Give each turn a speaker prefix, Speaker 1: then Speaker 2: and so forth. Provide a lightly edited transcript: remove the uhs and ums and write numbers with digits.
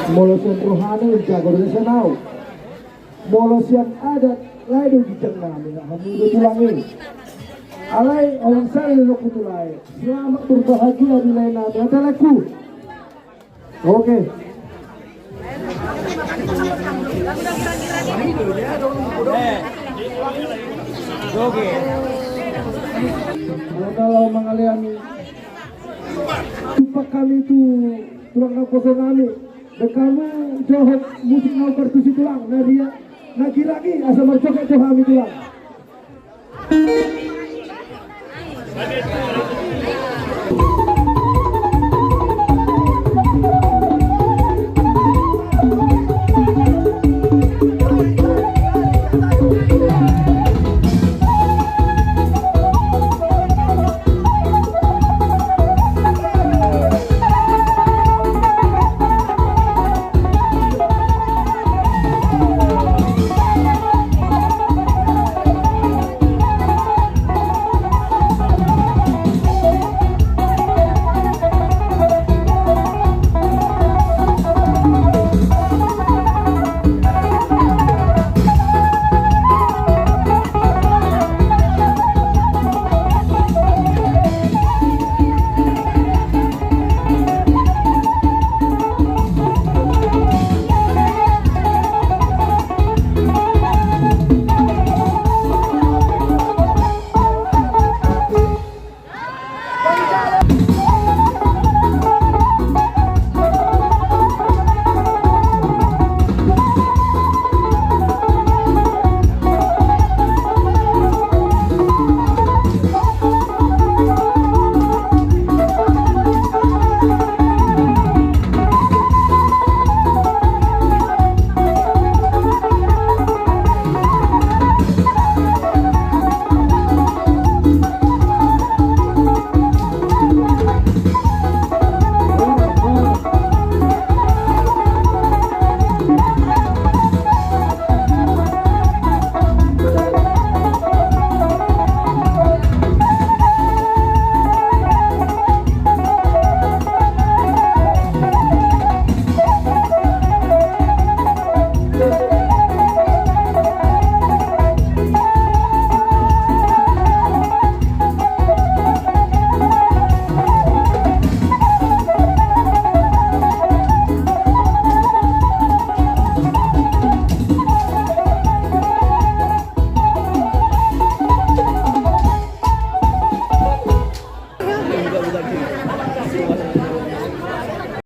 Speaker 1: Molosian rohani jago dari senau. Molosian adat lain di tengah mina kami tulangi. Alai orang saya lo kutulai. Selamat berbahagia di lain nama teleku. Oke. Kalau mengalami tupak kami itu tulang nakoso kami. Dan kamu jauh musik mau pertusi tulang. Nah dia lagi asal mercok jauh kami tulang.